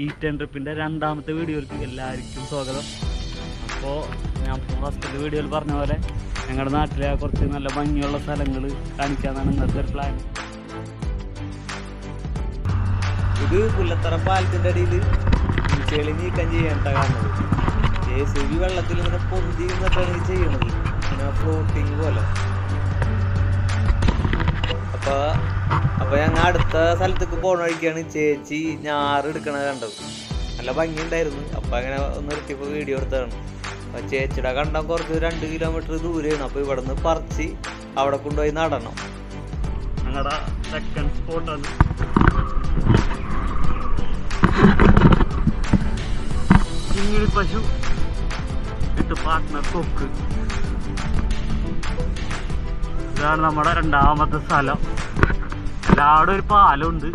E10 ട്രിപ്പിൻ്റെ രണ്ടാമത്തെ വീഡിയോയിലേക്ക് എല്ലാവർക്കും സ്വാഗതം. അപ്പോൾ ഞാൻ ഫസ്റ്റ് വീഡിയോയിൽ പറഞ്ഞ പോലെ ഞങ്ങളുടെ നാട്ടിലെ കുറച്ച് നല്ല ഭംഗിയുള്ള സ്ഥലങ്ങൾ കാണിക്കാനാണ് ഇന്നത്തെ ഒരു പ്ലാൻ. ഇത് പുല്ലത്തറ പാലത്തിൻ്റെ അടിയിൽ ചെളി നീക്കം ചെയ്യേണ്ട കാണുന്നത്. JCB വെള്ളത്തിൽ ഇങ്ങനെ പൊന്തി നിന്നിട്ടാണ് ചെയ്യണത്, ഇങ്ങനെ ഫ്ലോട്ടിങ് പോലെ. അപ്പോൾ ഞങ്ങൾ അടുത്ത സ്ഥലത്തേക്ക് പോകണ വഴിക്കാണ് ചേച്ചി ഞാറ് എടുക്കണത് കണ്ടത്. നല്ല ഭംഗിയുണ്ടായിരുന്നു. അപ്പോൾ അങ്ങനെ ഒന്ന് നിർത്തിയപ്പോൾ വീഡിയോ എടുത്തതാണ്. അപ്പോൾ ചേച്ചിയുടെ കണ്ടം കുറച്ച് 2 കിലോമീറ്റർ ദൂരെയാണ്. അപ്പോൾ ഇവിടെ നിന്ന് പറിച്ച് അവിടെ കൊണ്ടുപോയി നടണം. ഞങ്ങളുടെ സെക്കൻഡ് സ്പോട്ടാണ്. ചിങ്ങിടി പശു ഇട്ട് പാർട്ട്ണർ കൊക്ക്. ഇതാണ് നമ്മുടെ രണ്ടാമത്തെ സ്ഥലം. എല്ലാവിടെ ഒരു പാലമുണ്ട്.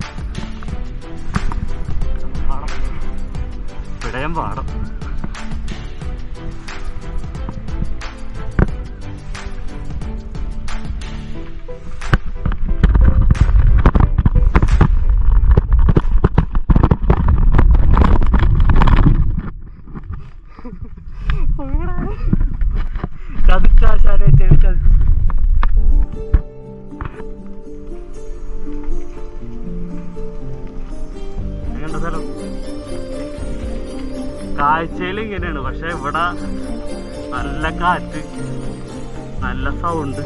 ഇവിടെയും പാടം. ചതിച്ചാശാലെ ചെടി ചതിച്ചു. സ്ഥലം കാഴ്ചയിൽ ഇങ്ങനെയാണ്, പക്ഷെ ഇവിടെ നല്ല കാറ്റ്, നല്ല സൗണ്ട്.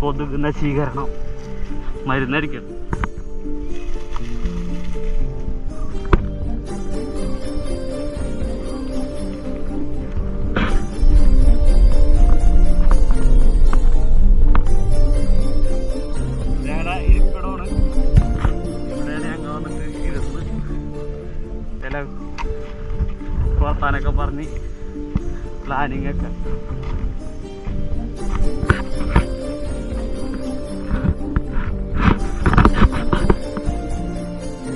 കൊതുക് നശീകരണം മരുന്നടിക്കണം. വർത്താനൊക്കെ പറഞ്ഞ് പ്ലാനിങ് ഒക്കെ.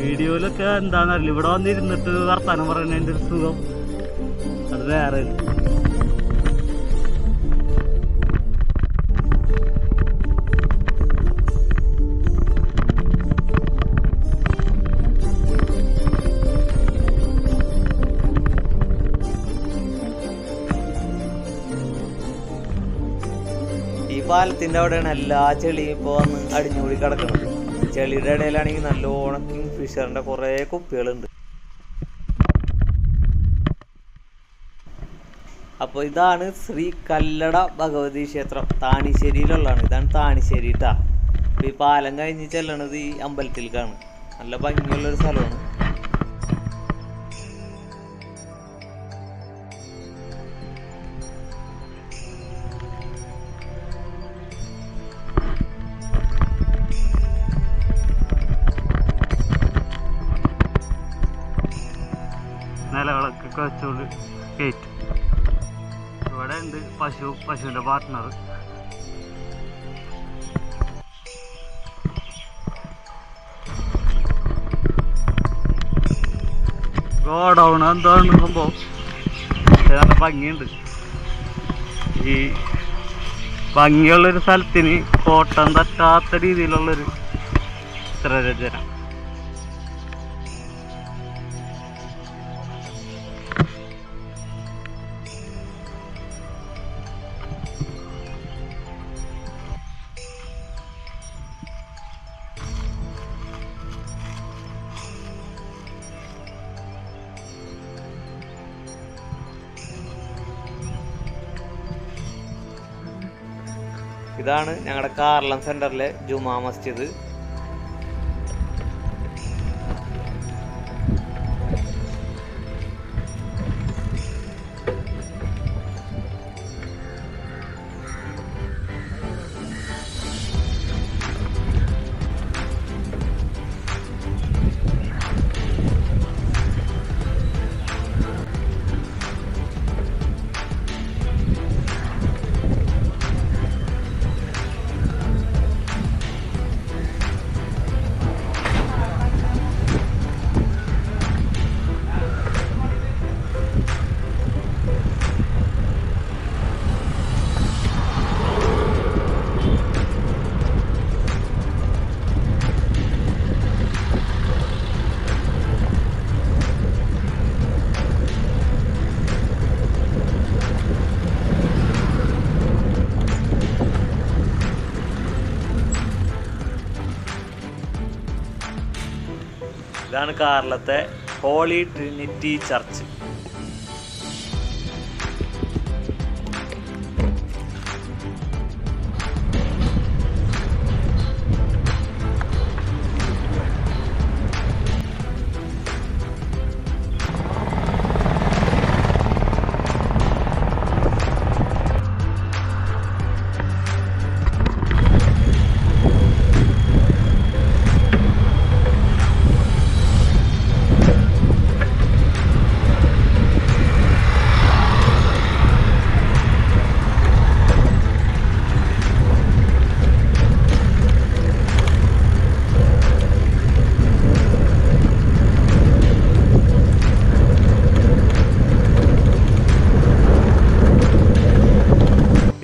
വീഡിയോയിലൊക്കെ എന്താണെന്നറിയില്ല, ഇവിടെ വന്നിരുന്നിട്ട് വർത്താനം പറയുന്നതിൻ്റെ ഒരു സുഖം അത് വേറെ. ഈ പാലത്തിൻ്റെ അവിടെയാണ് എല്ലാ ചെളിയും ഇപ്പോൾ വന്ന് അടിഞ്ഞുകൂടി കിടക്കുന്നത്. ചെളിയുടെ ഇടയിലാണെങ്കിൽ നല്ലോണം കിങ് ഫിഷറിൻ്റെ കുറേ കുപ്പികളുണ്ട്. അപ്പോൾ ഇതാണ് ശ്രീ കല്ലട ഭഗവതി ക്ഷേത്രം, താണിശ്ശേരിയിലുള്ളതാണ്. ഇതാണ് താണിശ്ശേരി കേട്ടോ. അപ്പോൾ ഈ പാലം കഴിഞ്ഞ് ചെല്ലണത് ഈ അമ്പലത്തിലേക്കാണ്. നല്ല ഭംഗിയുള്ളൊരു സ്ഥലമാണ്. നിലവിളക്കൊക്കെ വെച്ചോണ്ട് ഗേറ്റ്. ഇവിടെ ഉണ്ട് പശുവിൻ്റെ പാർട്ട്ണർ. ഗോഡൗൺ എന്താണ് സംഭവം, നല്ല ഭംഗിയുണ്ട്. ഈ ഭംഗിയുള്ളൊരു സ്ഥലത്തിന് കോട്ടം തട്ടാത്ത രീതിയിലുള്ളൊരു ചിത്രരചന. ഇതാണ് ഞങ്ങളുടെ കാർലം സെൻറ്ററിലെ ജുമാ മസ്ജിദ്. ഇതാണ് കാർലത്തെ ഹോളി ട്രിനിറ്റി ചർച്ച്.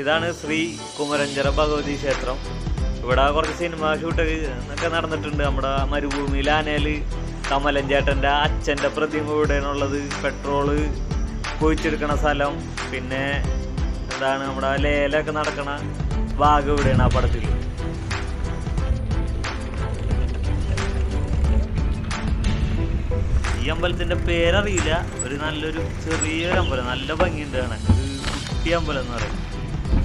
ഇതാണ് ശ്രീ കുമരഞ്ചിറ ഭഗവതി ക്ഷേത്രം. ഇവിടെ കുറച്ച് സിനിമ ഷൂട്ട് ഒക്കെ നടന്നിട്ടുണ്ട്. നമ്മുടെ മരുഭൂമിയിൽ ആനയില് കമലൻ ചേട്ടൻ്റെ അച്ഛൻ്റെ പ്രതിമ ഇവിടെയാണുള്ളത്. പെട്രോള് കുഴിച്ചെടുക്കണ സ്ഥലം, പിന്നെ എന്താണ് നമ്മുടെ ലേലൊക്കെ നടക്കണ ഭാഗം ഇവിടെയാണ് ആ പടത്തിൽ. ഈ അമ്പലത്തിൻ്റെ പേരറിയില്ല. ഒരു നല്ലൊരു ചെറിയൊരു അമ്പലം, നല്ല ഭംഗിയുണ്ട് കാണാൻ. ഒരു കുട്ടി അമ്പലം എന്ന് പറയും.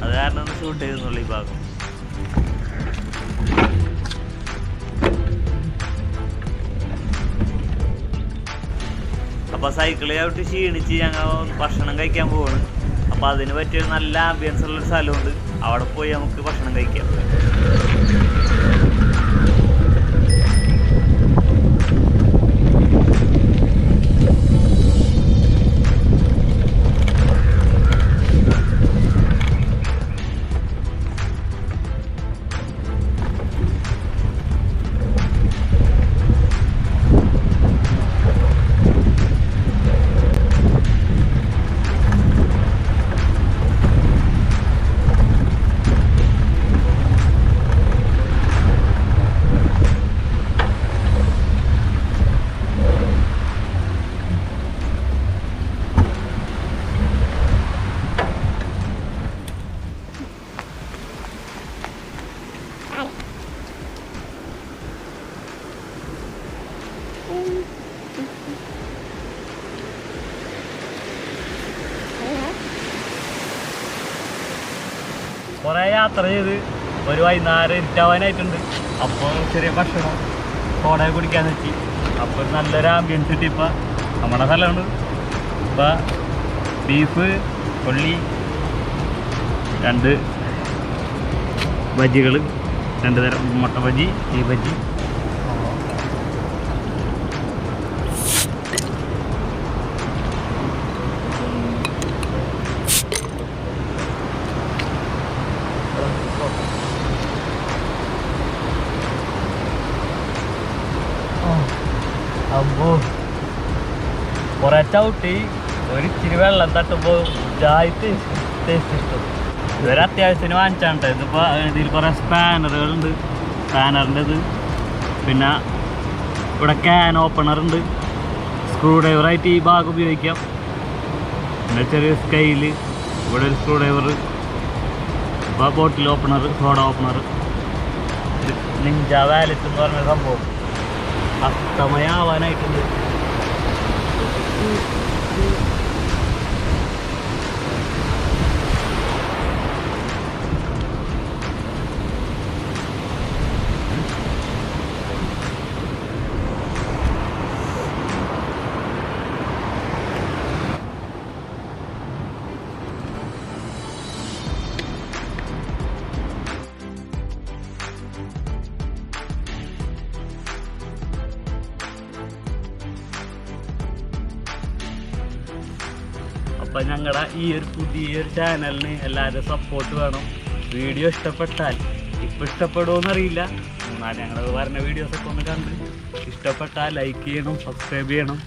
അത് കാരണം ഒന്ന് ഷൂട്ട് ചെയ്തെന്നുള്ള ഈ ഭാഗം. അപ്പോൾ സൈക്കിൾ ചവിട്ടി ക്ഷീണിച്ച് ഞങ്ങൾ ഭക്ഷണം കഴിക്കാൻ പോവാണ്. അപ്പോൾ അതിന് പറ്റിയൊരു നല്ല ആംബിയൻസ് ഉള്ളൊരു സ്ഥലമുണ്ട്. അവിടെ പോയി നമുക്ക് ഭക്ഷണം കഴിക്കാം. കുറേ യാത്ര ചെയ്ത് ഒരു വൈകുന്നേരം ഇരുട്ടാവാനായിട്ടുണ്ട്. അപ്പോൾ ചെറിയ ഭക്ഷണം സോഡ കുടിക്കാന്ന് വെച്ച്. അപ്പോൾ നല്ലൊരു ആംബിയൻസ് കിട്ടി. ഇപ്പം നമ്മുടെ സ്ഥലമുണ്ട്. ഇപ്പം ബീഫ്, ഉള്ളി, 2 ബജ്ജികൾ, 2 തരം മുട്ട ബജ്ജി, ഈ ബജ്ജി. അപ്പോൾ കുറേ ചവിട്ടി ഒരിച്ചിരി വെള്ളം തട്ടുമ്പോൾ ജായിട്ട് ടേസ്റ്റ് ഇഷ്ടം. ഇതൊരു അത്യാവശ്യത്തിന് വാങ്ങിച്ചാണ്. ഇതിപ്പോൾ ഇതിൽ കുറേ സ്പാനറുകളുണ്ട്. സ്പാനറിൻ്റെ ഇത്, പിന്നെ ഇവിടെ ക്യാൻ ഓപ്പണറുണ്ട്. സ്ക്രൂ ഡ്രൈവറായിട്ട് ഈ ഭാഗം ഉപയോഗിക്കാം. പിന്നെ ചെറിയ സ്കെയില്, ഇവിടെ ഒരു സ്ക്രൂ ഡ്രൈവർ, ഇപ്പോൾ bottle opener, soda opener, ninja wallet എന്ന് പറഞ്ഞ സംഭവം. അസ്തമയാവാനായിട്ടുണ്ട്. അപ്പം ഞങ്ങളുടെ ഈ ഒരു പുതിയൊരു ചാനലിന് എല്ലാവരും സപ്പോർട്ട് വേണം. വീഡിയോ ഇഷ്ടപ്പെട്ടാൽ, ഇപ്പം ഇഷ്ടപ്പെടുമോയെന്നറിയില്ല, എന്നാൽ ഞങ്ങൾ വരുന്ന വീഡിയോസൊക്കെ ഒന്ന് കണ്ട് ഇഷ്ടപ്പെട്ടാൽ ലൈക്ക് ചെയ്യണം, സബ്സ്ക്രൈബ് ചെയ്യണം.